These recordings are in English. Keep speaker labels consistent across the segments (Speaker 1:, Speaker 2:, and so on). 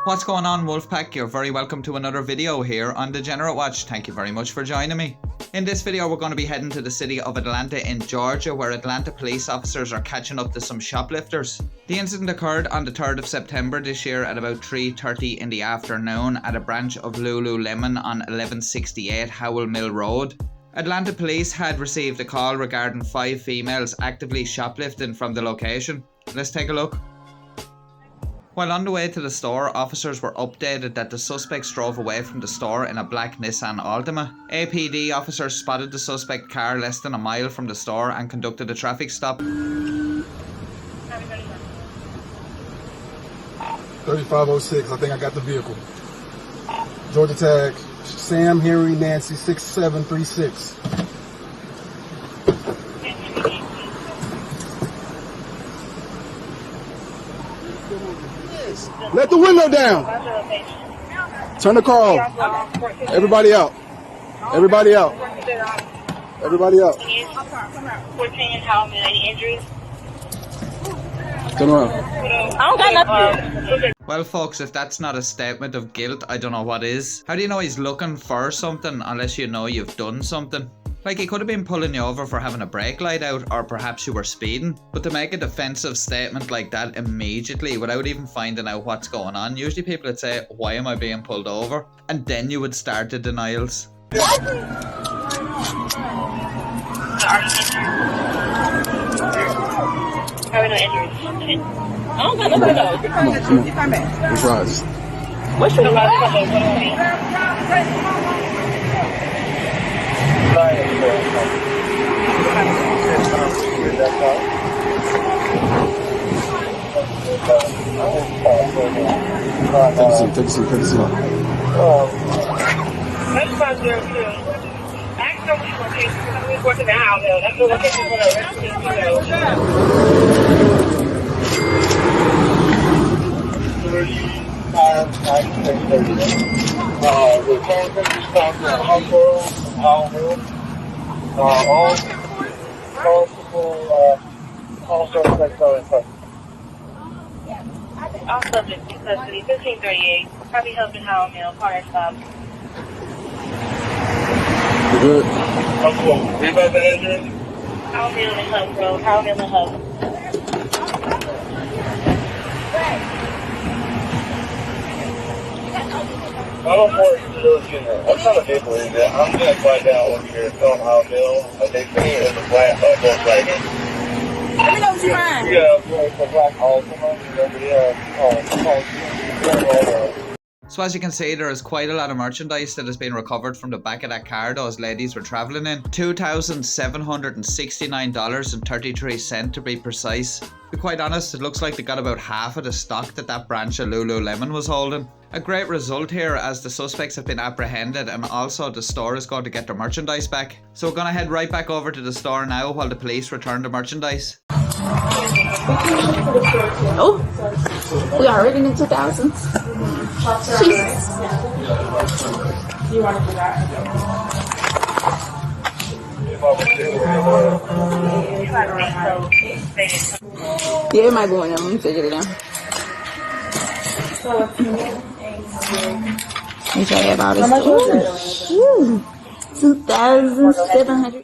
Speaker 1: What's going on, Wolfpack? You're very welcome to another video here on Degenerate Watch. Thank you very much for joining me. In this video we're going to be heading to the city of Atlanta in Georgia, where Atlanta police officers are catching up to some shoplifters. The incident occurred on the 3rd of September this year at about 3:30 in the afternoon at a branch of Lululemon on 1168 Howell Mill Road. Atlanta police had received a call regarding 5 females actively shoplifting from the location. Let's take a look. While on the way to the store, officers were updated that the suspects drove away from the store in a black Nissan Altima. APD officers spotted the suspect car less than a mile from the store and conducted a traffic stop.
Speaker 2: 3506, I think I got the vehicle. Georgia tag, Sam Henry Nancy 6736. Let the window down. Turn the car off. Everybody out. Everybody out. Everybody out.
Speaker 3: 14, how many injuries?
Speaker 2: Turn around.
Speaker 3: I don't got nothing.
Speaker 1: Well folks, if that's not a statement of guilt, I don't know what is. How do you know he's looking for something unless you know you've done something? Like, he could have been pulling you over for having a brake light out, or perhaps you were speeding. But to make a defensive statement like that immediately without even finding out what's going on, usually people would say, why am I being pulled over? And then you would start the denials.
Speaker 3: How are no injuries? I don't got nothing though.
Speaker 2: You come back. Let's rise.
Speaker 3: What's your last
Speaker 2: Take a seat.
Speaker 3: That's 502. Ask them which location, because I'm working the house. That's the location for the
Speaker 4: We're calling them to stop at Howell Mill. All suspects are in custody.
Speaker 3: All subjects in custody, 1538. Probably helping Howell Mill, car stop.
Speaker 2: You good?
Speaker 4: Anybody been injured?
Speaker 3: Howell Mill and Hub Road. Howell Mill and Hub.
Speaker 4: I don't worry, what kind of vehicle is that? I'm going to find out over here. It's on Howell Mill. They see it in the black Volkswagen.
Speaker 3: Let me know what you find.
Speaker 4: Yeah, it's a black Altima.
Speaker 1: So as you can see, there is quite a lot of merchandise that has been recovered from the back of that car those ladies were travelling in. $2,769.33 to be precise. To be quite honest, it looks like they got about half of the stock that branch of Lululemon was holding. A great result here, as the suspects have been apprehended and also the store is going to get their merchandise back. So we're going to head right back over to the store now while the police return the merchandise.
Speaker 5: Oh, we already in the 2000s. Jesus.
Speaker 3: You want to do that?
Speaker 5: Yeah, it might go in there. Let me figure it out. Make sure I have all this. Ooh, 2,700.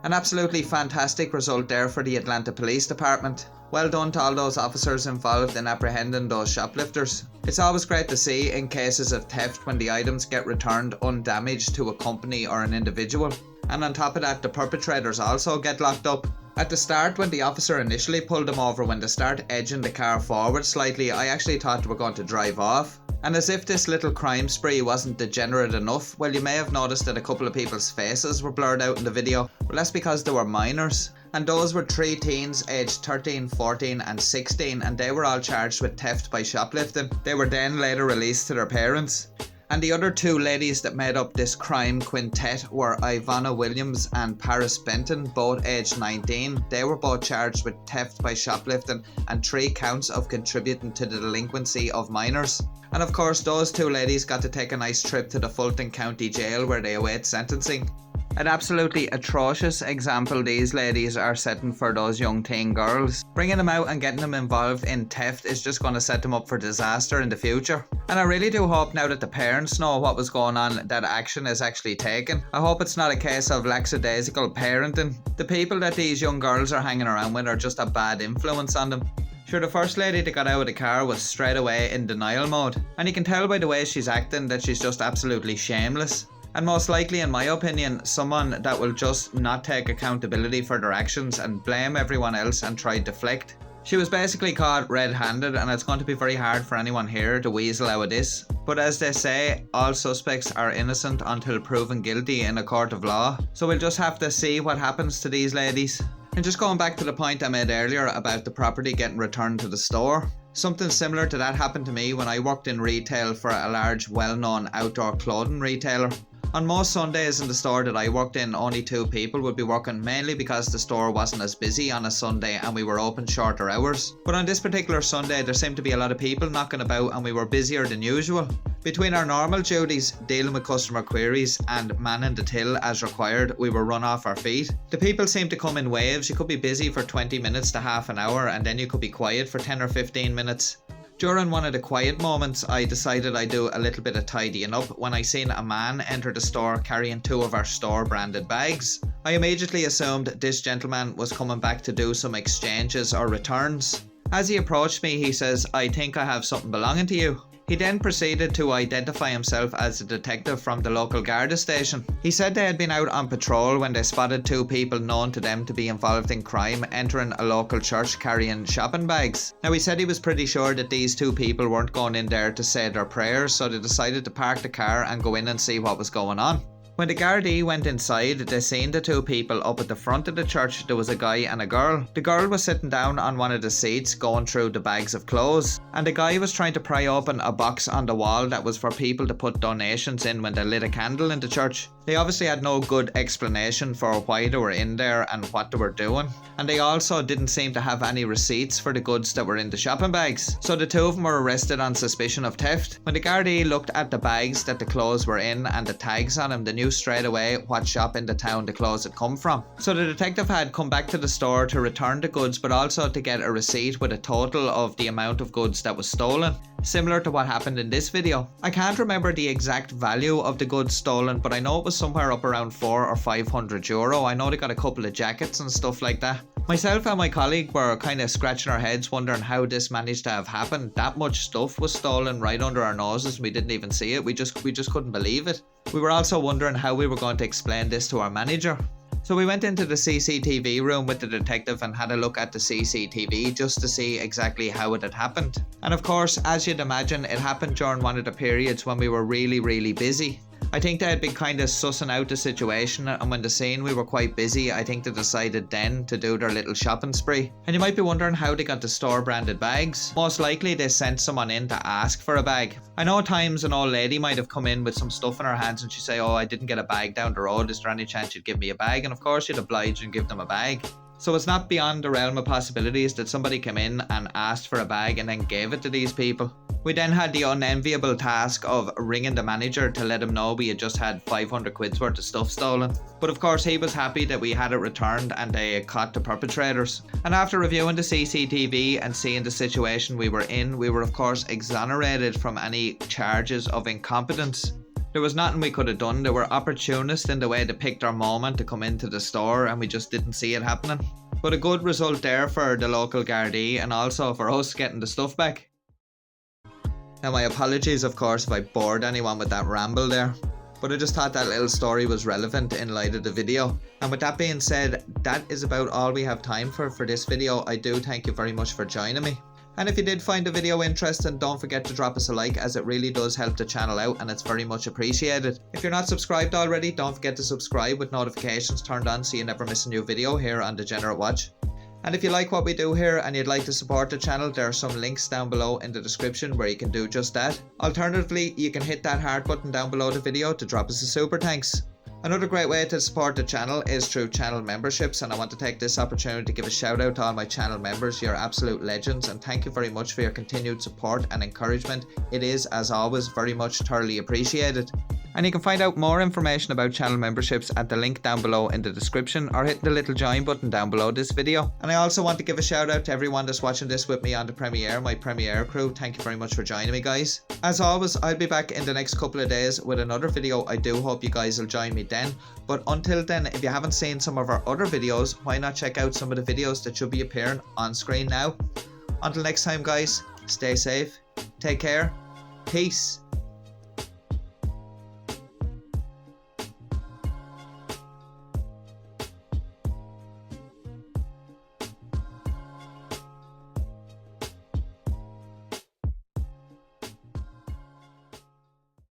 Speaker 1: An absolutely fantastic result there for the Atlanta Police Department. Well done to all those officers involved in apprehending those shoplifters. It's always great to see in cases of theft when the items get returned undamaged to a company or an individual. And on top of that, the perpetrators also get locked up. At the start, when the officer initially pulled them over, when they start edging the car forward slightly, I actually thought they were going to drive off. And as if this little crime spree wasn't degenerate enough, well, you may have noticed that a couple of people's faces were blurred out in the video. Well, that's because they were minors. And those were 3 teens aged 13, 14 and 16, and they were all charged with theft by shoplifting. They were then later released to their parents. And the other 2 ladies that made up this crime quintet were Ivana Williams and Paris Benton, both aged 19. They were both charged with theft by shoplifting and 3 counts of contributing to the delinquency of minors. And of course, those 2 ladies got to take a nice trip to the Fulton County Jail where they await sentencing. An absolutely atrocious example these ladies are setting for those young teen girls. Bringing them out and getting them involved in theft is just going to set them up for disaster in the future. And I really do hope now that the parents know what was going on that action is actually taken. I hope it's not a case of lackadaisical parenting. The people that these young girls are hanging around with are just a bad influence on them. Sure, the first lady that got out of the car was straight away in denial mode. And you can tell by the way she's acting that she's just absolutely shameless. And most likely, in my opinion, someone that will just not take accountability for their actions and blame everyone else and try to deflect. She was basically caught red-handed, and it's going to be very hard for anyone here to weasel out of this. But as they say, all suspects are innocent until proven guilty in a court of law. So we'll just have to see what happens to these ladies. And just going back to the point I made earlier about the property getting returned to the store. Something similar to that happened to me when I worked in retail for a large, well-known outdoor clothing retailer. On most Sundays in the store that I worked in, only 2 people would be working, mainly because the store wasn't as busy on a Sunday and we were open shorter hours. But on this particular Sunday, there seemed to be a lot of people knocking about and we were busier than usual. Between our normal duties, dealing with customer queries and manning the till as required, we were run off our feet. The people seemed to come in waves. You could be busy for 20 minutes to half an hour and then you could be quiet for 10 or 15 minutes. During one of the quiet moments, I decided I'd do a little bit of tidying up when I seen a man enter the store carrying 2 of our store branded bags. I immediately assumed this gentleman was coming back to do some exchanges or returns. As he approached me, he says, "I think I have something belonging to you." He then proceeded to identify himself as a detective from the local Garda station. He said they had been out on patrol when they spotted 2 people known to them to be involved in crime entering a local church carrying shopping bags. Now he said he was pretty sure that these 2 people weren't going in there to say their prayers, so they decided to park the car and go in and see what was going on. When the Gardaí went inside, they seen the 2 people up at the front of the church. There was a guy and a girl. The girl was sitting down on one of the seats going through the bags of clothes, and the guy was trying to pry open a box on the wall that was for people to put donations in when they lit a candle in the church. They obviously had no good explanation for why they were in there and what they were doing, and they also didn't seem to have any receipts for the goods that were in the shopping bags. So the 2 of them were arrested on suspicion of theft. When the Gardaí looked at the bags that the clothes were in and the tags on them, they knew straight away what shop in the town the clothes had come from. So the detective had come back to the store to return the goods, but also to get a receipt with a total of the amount of goods that was stolen, similar to what happened in this video. I can't remember the exact value of the goods stolen, but I know it was somewhere up around 400 or 500 euro. I know they got a couple of jackets and stuff like that. Myself and my colleague were kind of scratching our heads wondering how this managed to have happened. That much stuff was stolen right under our noses and we didn't even see it. We just couldn't believe it. We were also wondering how we were going to explain this to our manager. So we went into the CCTV room with the detective and had a look at the CCTV just to see exactly how it had happened. And of course, as you'd imagine, it happened during one of the periods when we were really busy. I think they had been kind of sussing out the situation, and when they seen we were quite busy, I think they decided then to do their little shopping spree. And you might be wondering how they got the store branded bags. Most likely they sent someone in to ask for a bag. I know at times an old lady might have come in with some stuff in her hands and she'd say, "Oh, I didn't get a bag down the road, is there any chance you'd give me a bag?" And of course you'd oblige and give them a bag. So it's not beyond the realm of possibilities that somebody came in and asked for a bag and then gave it to these people. We then had the unenviable task of ringing the manager to let him know we had just had 500 quid's worth of stuff stolen. But of course he was happy that we had it returned and they had caught the perpetrators. And after reviewing the CCTV and seeing the situation we were in, we were of course exonerated from any charges of incompetence. There was nothing we could have done. They were opportunists in the way they picked our moment to come into the store and we just didn't see it happening. But a good result there for the local Gardaí and also for us getting the stuff back. Now my apologies of course if I bored anyone with that ramble there, but I just thought that little story was relevant in light of the video. And with that being said, that is about all we have time for this video. I do thank you very much for joining me. And if you did find the video interesting, don't forget to drop us a like, as it really does help the channel out and it's very much appreciated. If you're not subscribed already, don't forget to subscribe with notifications turned on so you never miss a new video here on Degenerate Watch. And if you like what we do here and you'd like to support the channel, there are some links down below in the description where you can do just that. Alternatively, you can hit that heart button down below the video to drop us a super thanks. Another great way to support the channel is through channel memberships, and I want to take this opportunity to give a shout out to all my channel members. You're absolute legends and thank you very much for your continued support and encouragement. It is, as always, very much thoroughly appreciated. And you can find out more information about channel memberships at the link down below in the description, or hit the little join button down below this video. And I also want to give a shout out to everyone that's watching this with me on the Premiere, my Premiere crew. Thank you very much for joining me, guys. As always, I'll be back in the next couple of days with another video. I do hope you guys will join me then. But until then, if you haven't seen some of our other videos, why not check out some of the videos that should be appearing on screen now. Until next time, guys, stay safe, take care, peace.